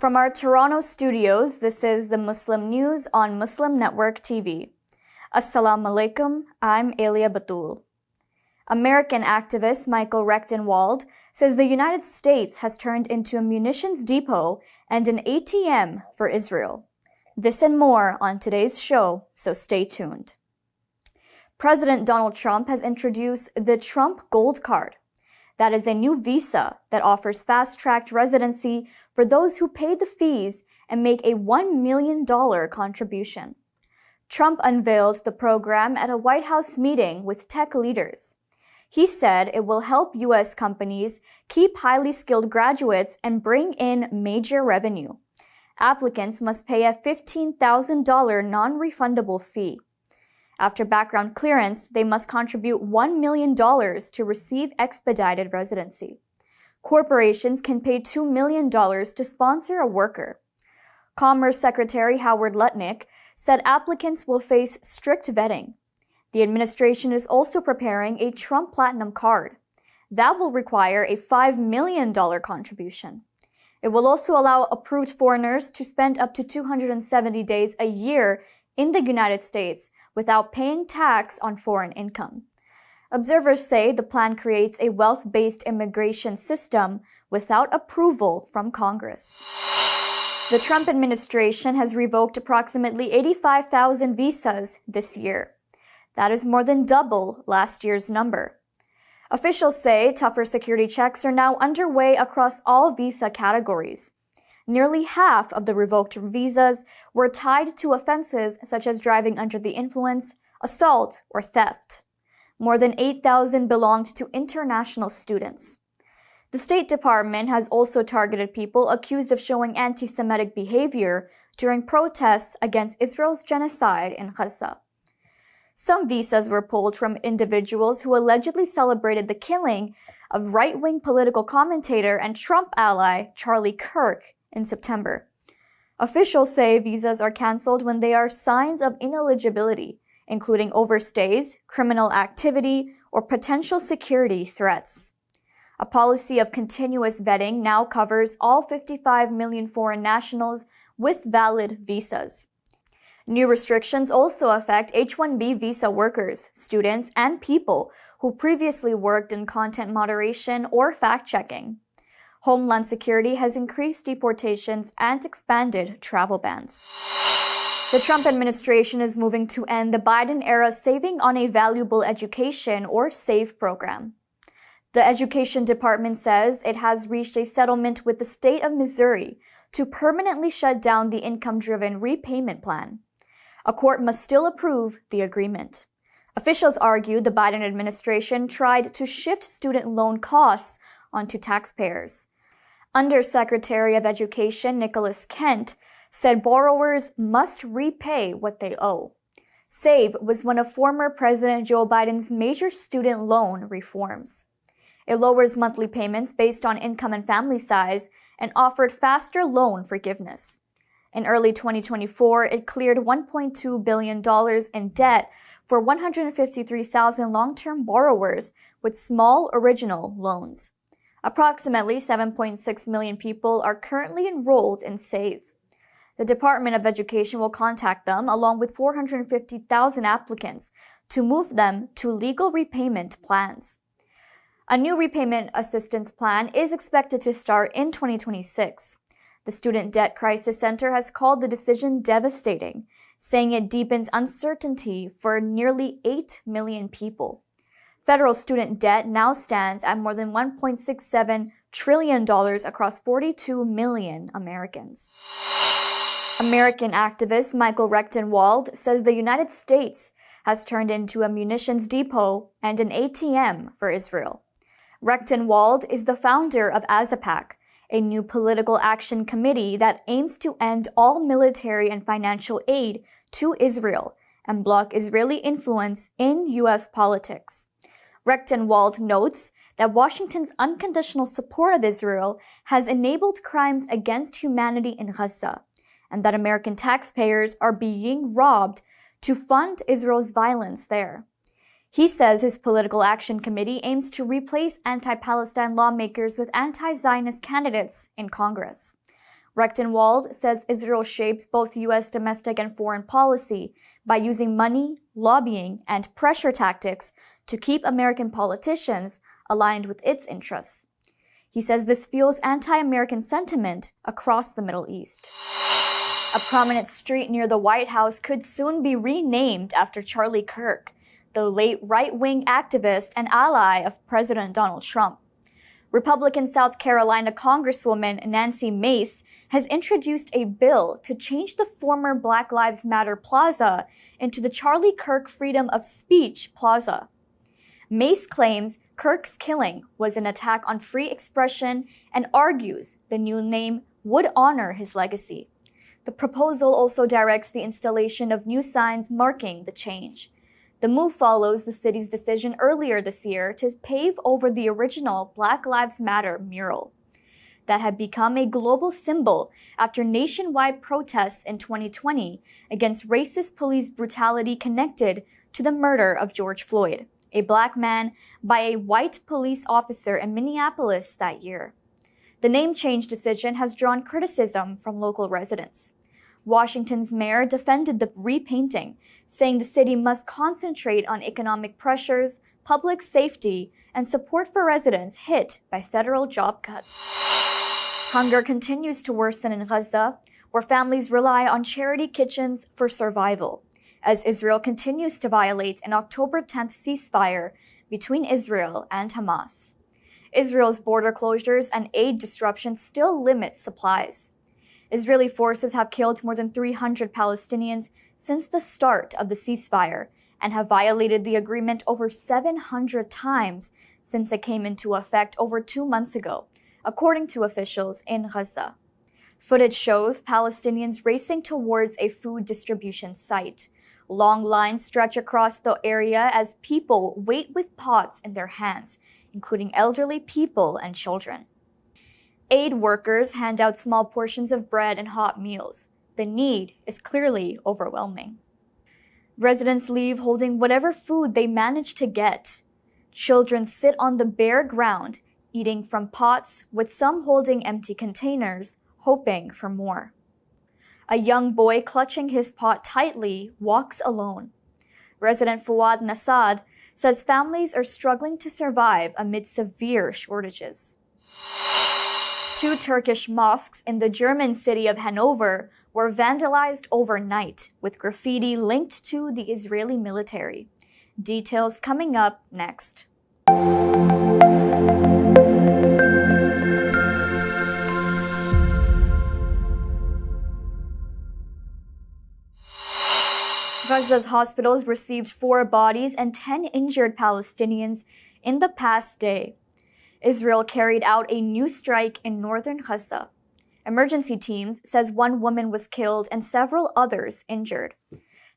From our Toronto studios, this is the Muslim News on Muslim Network TV. Assalamu alaikum, I'm Aylia Batool. American activist Michael Rechtenwald says the United States has turned into a munitions depot and an ATM for Israel. This and more on today's show, so stay tuned. President Donald Trump has introduced the Trump Gold Card. That is a new visa that offers fast-tracked residency for those who paid the fees and make a $1 million contribution. Trump unveiled the program at a White House meeting with tech leaders. He said it will help U.S. companies keep highly skilled graduates and bring in major revenue. Applicants must pay a $15,000 non-refundable fee. After background clearance, they must contribute $1 million to receive expedited residency. Corporations can pay $2 million to sponsor a worker. Commerce Secretary Howard Lutnick said applicants will face strict vetting. The administration is also preparing a Trump Platinum Card. That will require a $5 million contribution. It will also allow approved foreigners to spend up to 270 days a year in the United States without paying tax on foreign income. Observers say the plan creates a wealth-based immigration system without approval from Congress. The Trump administration has revoked approximately 85,000 visas this year. That is more than double last year's number. Officials say tougher security checks are now underway across all visa categories. Nearly half of the revoked visas were tied to offenses such as driving under the influence, assault, or theft. More than 8,000 belonged to international students. The State Department has also targeted people accused of showing anti-Semitic behavior during protests against Israel's genocide in Gaza. Some visas were pulled from individuals who allegedly celebrated the killing of right-wing political commentator and Trump ally Charlie Kirk in September. Officials say visas are canceled when there are signs of ineligibility, including overstays, criminal activity, or potential security threats. A policy of continuous vetting now covers all 55 million foreign nationals with valid visas. New restrictions also affect H-1B visa workers, students, and people who previously worked in content moderation or fact-checking. Homeland Security has increased deportations and expanded travel bans. The Trump administration is moving to end the Biden-era Saving on a Valuable Education or SAVE program. The Education Department says it has reached a settlement with the state of Missouri to permanently shut down the income-driven repayment plan. A court must still approve the agreement. Officials argue the Biden administration tried to shift student loan costs onto taxpayers. Undersecretary of Education Nicholas Kent said borrowers must repay what they owe. SAVE was one of former President Joe Biden's major student loan reforms. It lowers monthly payments based on income and family size and offered faster loan forgiveness. In early 2024, it cleared $1.2 billion in debt for 153,000 long-term borrowers with small original loans. Approximately 7.6 million people are currently enrolled in SAVE. The Department of Education will contact them along with 450,000 applicants to move them to legal repayment plans. A new repayment assistance plan is expected to start in 2026. The Student Debt Crisis Center has called the decision devastating, saying it deepens uncertainty for nearly 8 million people. Federal student debt now stands at more than $1.67 trillion across 42 million Americans. American activist Michael Rechtenwald says the United States has turned into a munitions depot and an ATM for Israel. Rechtenwald is the founder of AZAPAC, a new political action committee that aims to end all military and financial aid to Israel and block Israeli influence in U.S. politics. Rechtenwald notes that Washington's unconditional support of Israel has enabled crimes against humanity in Gaza, and that American taxpayers are being robbed to fund Israel's violence there. He says his political action committee aims to replace anti-Palestine lawmakers with anti-Zionist candidates in Congress. Rechtenwald says Israel shapes both U.S. domestic and foreign policy by using money, lobbying, and pressure tactics to keep American politicians aligned with its interests. He says this fuels anti-American sentiment across the Middle East. A prominent street near the White House could soon be renamed after Charlie Kirk, the late right-wing activist and ally of President Donald Trump. Republican South Carolina Congresswoman Nancy Mace has introduced a bill to change the former Black Lives Matter Plaza into the Charlie Kirk Freedom of Speech Plaza. Mace claims Kirk's killing was an attack on free expression and argues the new name would honor his legacy. The proposal also directs the installation of new signs marking the change. The move follows the city's decision earlier this year to pave over the original Black Lives Matter mural that had become a global symbol after nationwide protests in 2020 against racist police brutality connected to the murder of George Floyd, a Black man, by a white police officer in Minneapolis that year. The name change decision has drawn criticism from local residents. Washington's mayor defended the repainting, saying the city must concentrate on economic pressures, public safety, and support for residents hit by federal job cuts. Hunger continues to worsen in Gaza, where families rely on charity kitchens for survival, as Israel continues to violate an October 10th ceasefire between Israel and Hamas. Israel's border closures and aid disruptions still limit supplies. Israeli forces have killed more than 300 Palestinians since the start of the ceasefire and have violated the agreement over 700 times since it came into effect over 2 months ago, according to officials in Gaza. Footage shows Palestinians racing towards a food distribution site. Long lines stretch across the area as people wait with pots in their hands, including elderly people and children. Aid workers hand out small portions of bread and hot meals. The need is clearly overwhelming. Residents leave holding whatever food they manage to get. Children sit on the bare ground, eating from pots, with some holding empty containers, hoping for more. A young boy clutching his pot tightly walks alone. Resident Fouad Nassad says families are struggling to survive amid severe shortages. 2 Turkish mosques in the German city of Hannover were vandalized overnight with graffiti linked to the Israeli military. Details coming up next. Gaza's hospitals received 4 bodies and 10 injured Palestinians in the past day. Israel carried out a new strike in northern Gaza. Emergency teams says 1 woman was killed and several others injured.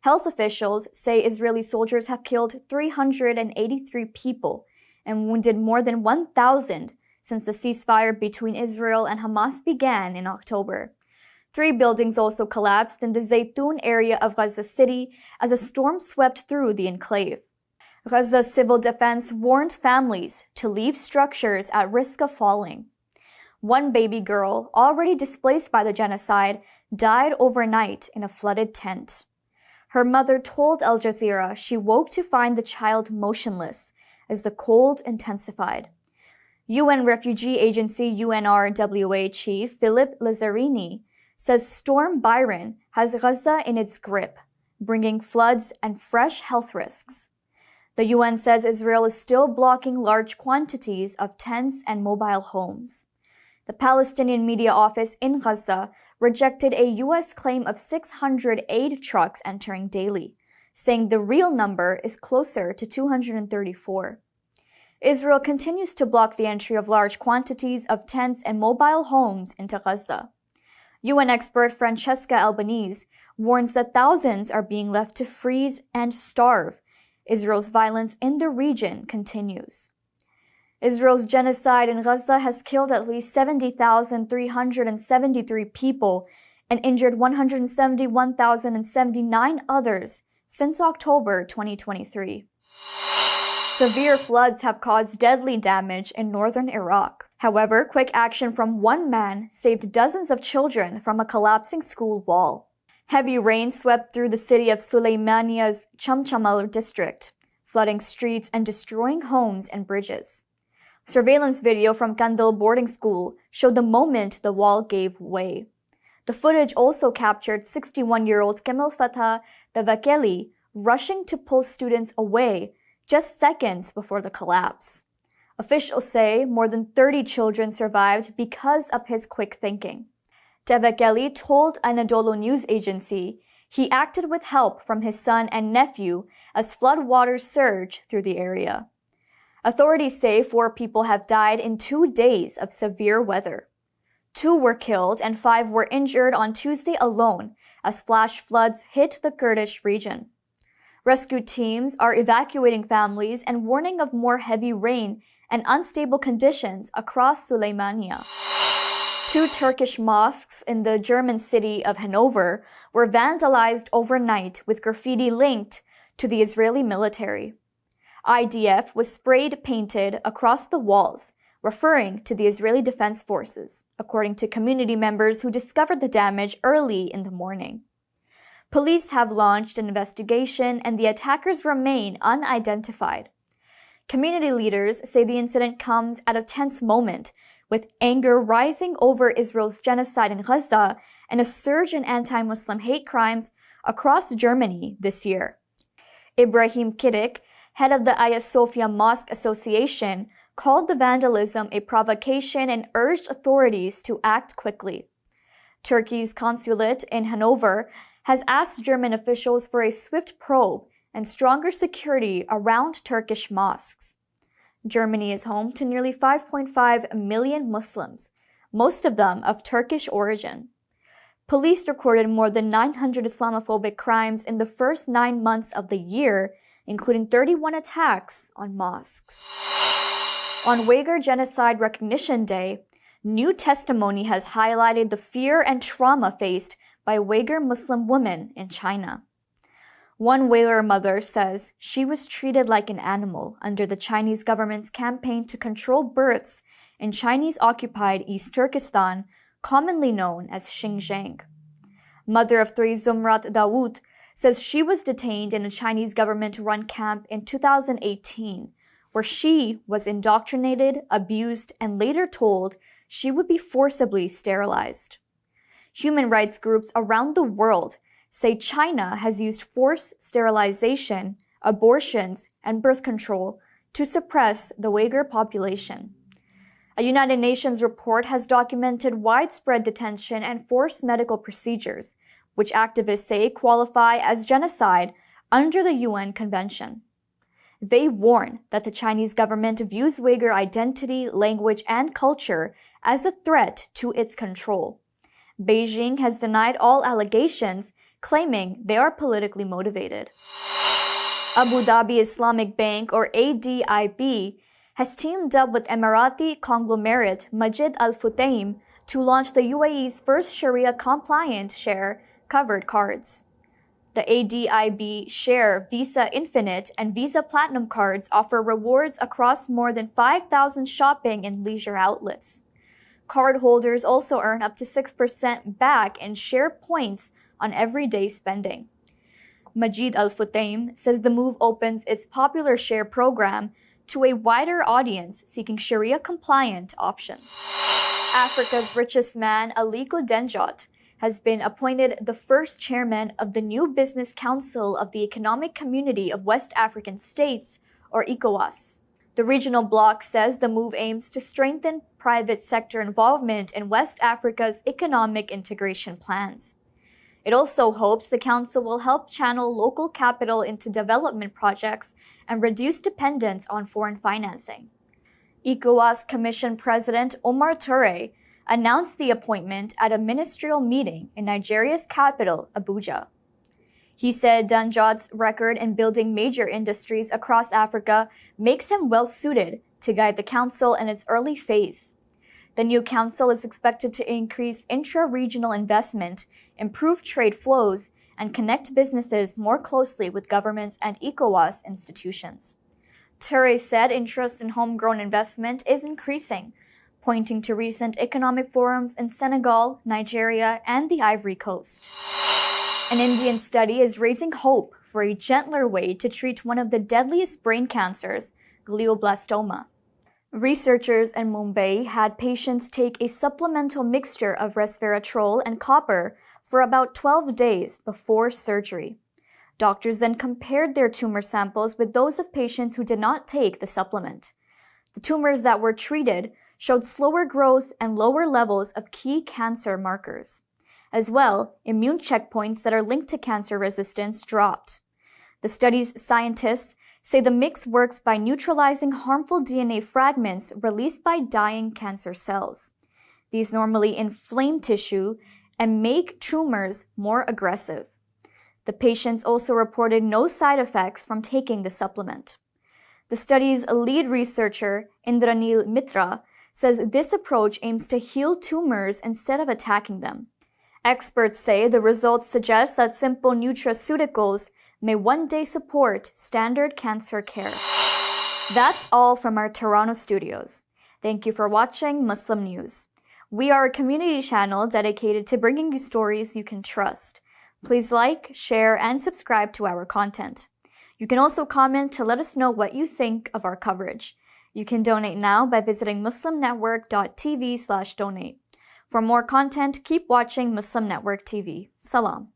Health officials say Israeli soldiers have killed 383 people and wounded more than 1,000 since the ceasefire between Israel and Hamas began in October. 3 buildings also collapsed in the Zaytun area of Gaza City as a storm swept through the enclave. Gaza's civil defense warned families to leave structures at risk of falling. 1 baby girl, already displaced by the genocide, died overnight in a flooded tent. Her mother told Al Jazeera she woke to find the child motionless as the cold intensified. UN Refugee Agency UNRWA Chief Philip Lazzarini says Storm Byron has Gaza in its grip, bringing floods and fresh health risks. The UN says Israel is still blocking large quantities of tents and mobile homes. The Palestinian media office in Gaza rejected a U.S. claim of 600 aid trucks entering daily, saying the real number is closer to 234. Israel continues to block the entry of large quantities of tents and mobile homes into Gaza. UN expert Francesca Albanese warns that thousands are being left to freeze and starve. Israel's violence in the region continues. Israel's genocide in Gaza has killed at least 70,373 people and injured 171,079 others since October 2023. Severe floods have caused deadly damage in northern Iraq. However, quick action from one man saved dozens of children from a collapsing school wall. Heavy rain swept through the city of Suleymaniya's Chamchamal district, flooding streets and destroying homes and bridges. Surveillance video from Kandil boarding school showed the moment the wall gave way. The footage also captured 61-year-old Kemal Fatah Davakeli rushing to pull students away just seconds before the collapse. Officials say more than 30 children survived because of his quick thinking. Davakeli told Anadolu news agency he acted with help from his son and nephew as floodwaters surged through the area. Authorities say 4 people have died in 2 days of severe weather. 2 were killed and 5 were injured on Tuesday alone as flash floods hit the Kurdish region. Rescue teams are evacuating families and warning of more heavy rain and unstable conditions across Suleymaniya. 2 Turkish mosques in the German city of Hannover were vandalized overnight with graffiti linked to the Israeli military. IDF was sprayed painted across the walls, referring to the Israeli Defense Forces, according to community members who discovered the damage early in the morning. Police have launched an investigation and the attackers remain unidentified. Community leaders say the incident comes at a tense moment, with anger rising over Israel's genocide in Gaza and a surge in anti-Muslim hate crimes across Germany this year. Ibrahim Kirk, head of the Hagia Sophia Mosque Association, called the vandalism a provocation and urged authorities to act quickly. Turkey's consulate in Hannover has asked German officials for a swift probe and stronger security around Turkish mosques. Germany is home to nearly 5.5 million Muslims, most of them of Turkish origin. Police recorded more than 900 Islamophobic crimes in the first 9 months of the year, including 31 attacks on mosques. On Uyghur Genocide Recognition Day, new testimony has highlighted the fear and trauma faced by Uyghur Muslim women in China. One Uyghur mother says she was treated like an animal under the Chinese government's campaign to control births in Chinese-occupied East Turkestan, commonly known as Xinjiang. Mother of 3 Zumrat Dawood says she was detained in a Chinese government-run camp in 2018, where she was indoctrinated, abused, and later told she would be forcibly sterilized. Human rights groups around the world say China has used forced sterilization, abortions, and birth control to suppress the Uyghur population. A United Nations report has documented widespread detention and forced medical procedures, which activists say qualify as genocide under the UN Convention. They warn that the Chinese government views Uyghur identity, language, and culture as a threat to its control. Beijing has denied all allegations, claiming they are politically motivated. Abu Dhabi Islamic Bank, or ADIB, has teamed up with Emirati conglomerate Majid Al Futtaim to launch the UAE's first Sharia-Compliant share covered cards. The ADIB Share Visa Infinite and Visa Platinum cards offer rewards across more than 5,000 shopping and leisure outlets. Cardholders also earn up to 6% back in share points on everyday spending. Majid Al Futtaim says the move opens its popular share program to a wider audience seeking Sharia-compliant options. Africa's richest man, Aliko Dangote, has been appointed the first chairman of the new Business Council of the Economic Community of West African States, or ECOWAS. The regional bloc says the move aims to strengthen private sector involvement in West Africa's economic integration plans. It also hopes the council will help channel local capital into development projects and reduce dependence on foreign financing. ECOWAS Commission President Omar Toure announced the appointment at a ministerial meeting in Nigeria's capital, Abuja. He said Dangote's record in building major industries across Africa makes him well-suited to guide the council in its early phase. The new council is expected to increase intra-regional investment, improve trade flows, and connect businesses more closely with governments and ECOWAS institutions. Toure said interest in homegrown investment is increasing, pointing to recent economic forums in Senegal, Nigeria, and the Ivory Coast. An Indian study is raising hope for a gentler way to treat one of the deadliest brain cancers, glioblastoma. Researchers in Mumbai had patients take a supplemental mixture of resveratrol and copper for about 12 days before surgery. Doctors then compared their tumor samples with those of patients who did not take the supplement. The tumors that were treated showed slower growth and lower levels of key cancer markers. As well, immune checkpoints that are linked to cancer resistance dropped. The study's scientists say the mix works by neutralizing harmful DNA fragments released by dying cancer cells. These normally inflame tissue and make tumors more aggressive. The patients also reported no side effects from taking the supplement. The study's lead researcher, Indranil Mitra, says this approach aims to heal tumors instead of attacking them. Experts say the results suggest that simple nutraceuticals may one day support standard cancer care. That's all from our Toronto studios. Thank you for watching Muslim News. We are a community channel dedicated to bringing you stories you can trust. Please like, share, and subscribe to our content. You can also comment to let us know what you think of our coverage. You can donate now by visiting muslimnetwork.tv/donate. For more content, keep watching Muslim Network TV. Salam.